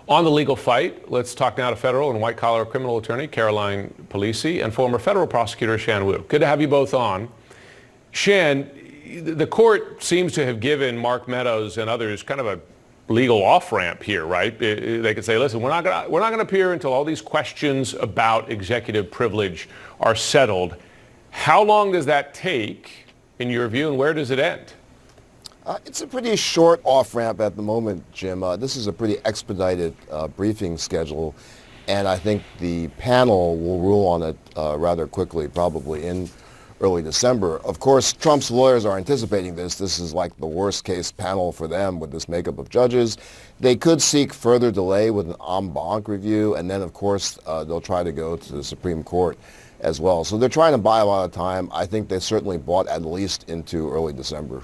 On the legal fight, let's talk now to federal and white-collar criminal attorney Caroline Polisi and former federal prosecutor Shan Wu. Good to have you both on. Shan, the court seems to have given Mark Meadows and others kind of a legal off-ramp here, right? They could say, listen, we're not going to appear until all these questions about executive privilege are settled. How long does that take, in your view, and where does it end? It's a pretty short off-ramp at the moment, Jim. This is a pretty expedited briefing schedule, and I think the panel will rule on it rather quickly, probably in early December. Of course, Trump's lawyers are anticipating this. This is like the worst-case panel for them with this makeup of judges. They could seek further delay with an en banc review, and then, of course, they'll try to go to the Supreme Court as well. So they're trying to buy a lot of time. I think they certainly bought at least into early December.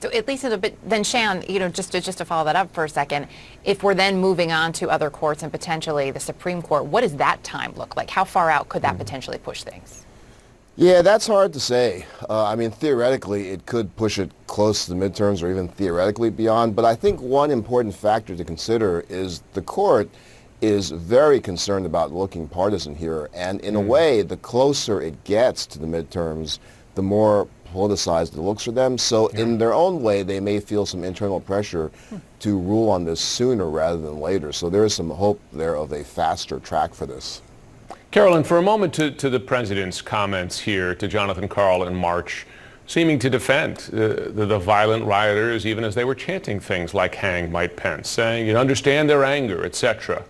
So at least a bit, then Shan, just to follow that up for a second, if we're then moving on to other courts and potentially the Supreme Court, what does that time look like? How far out could that potentially push things? Yeah, that's hard to say. I mean, theoretically, it could push it close to the midterms or even theoretically beyond. But I think one important factor to consider is the court is very concerned about looking partisan here. And in a way, the closer it gets to the midterms, the more politicized it looks for them. So in their own way, they may feel some internal pressure to rule on this sooner rather than later. So there is some hope there of a faster track for this. Carolyn, for a moment to the president's comments here to Jonathan Karl in March, seeming to defend the violent rioters even as they were chanting things like hang Mike Pence, saying you understand their anger, etc.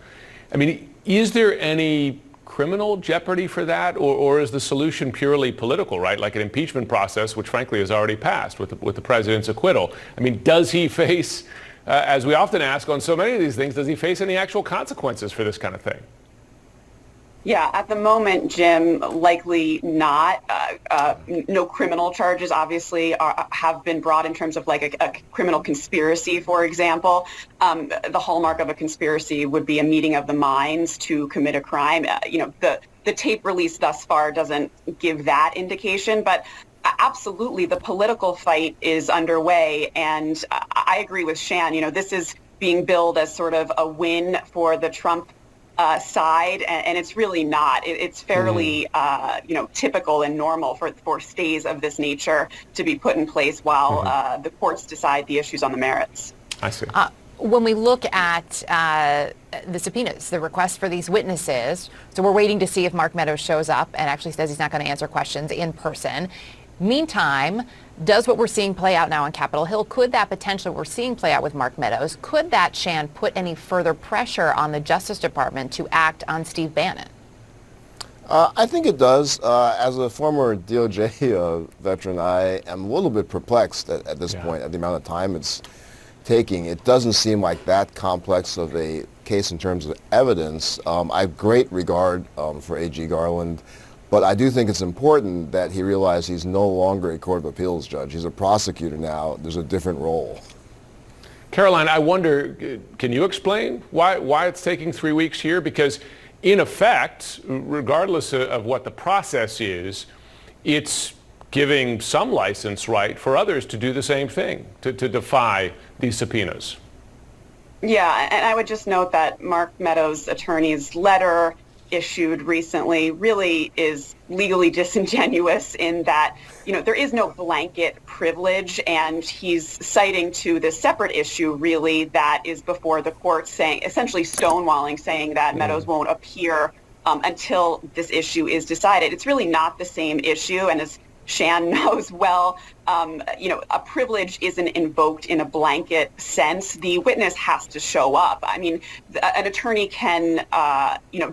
I mean, is there any criminal jeopardy for that, or is the solution purely political, right? Like an impeachment process, which frankly has already passed with the president's acquittal. I mean, does he face, as we often ask on so many of these things, does he face any actual consequences for this kind of thing? Yeah, at the moment, Jim, likely not. No criminal charges, obviously, have been brought in terms of like a criminal conspiracy, for example. The hallmark of a conspiracy would be a meeting of the minds to commit a crime. The tape release thus far doesn't give that indication, but absolutely, the political fight is underway. And I agree with Shan. This is being billed as sort of a win for the Trump side, and it's really not. It's fairly, typical and normal for stays of this nature to be put in place while the courts decide the issues on the merits. I see. When we look at the subpoenas, the request for these witnesses, so we're waiting to see if Mark Meadows shows up and actually says he's not going to answer questions in person. Meantime, does what we're seeing play out now on Capitol Hill, could that potentially, what we're seeing play out with Mark Meadows, could that, Shan, put any further pressure on the Justice Department to act on Steve Bannon? I think it does. As a former DOJ veteran, I am a little bit perplexed at this point at the amount of time it's taking. It doesn't seem like that complex of a case in terms of evidence. I have great regard for A.G. Garland. But I do think it's important that he realize he's no longer a Court of Appeals judge. He's a prosecutor now. There's a different role. Caroline, I wonder, can you explain why it's taking 3 weeks here? Because in effect, regardless of what the process is, it's giving some license, right, for others to do the same thing, to defy these subpoenas. Yeah, and I would just note that Mark Meadows' attorney's letter issued recently really is legally disingenuous in that, there is no blanket privilege, and he's citing to this separate issue really that is before the court, saying, essentially stonewalling, saying that Meadows won't appear until this issue is decided. It's really not the same issue, and as Shan knows well, a privilege isn't invoked in a blanket sense. The witness has to show up. I mean, an attorney can,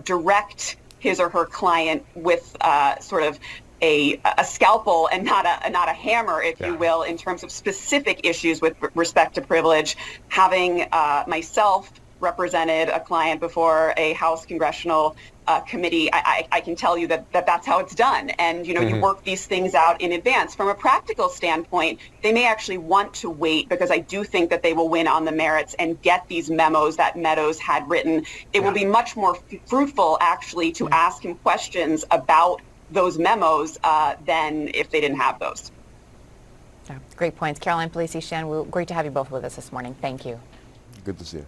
direct his or her client with sort of a scalpel and not a hammer, if you will, in terms of specific issues with respect to privilege. Having myself represented a client before a House Congressional Committee, I can tell you that's how it's done. And, you work these things out in advance. From a practical standpoint, they may actually want to wait because I do think that they will win on the merits and get these memos that Meadows had written. It will be much more fruitful, actually, to ask him questions about those memos than if they didn't have those. Great points. Caroline Polisi, Shan Wu, great to have you both with us this morning. Thank you. Good to see you.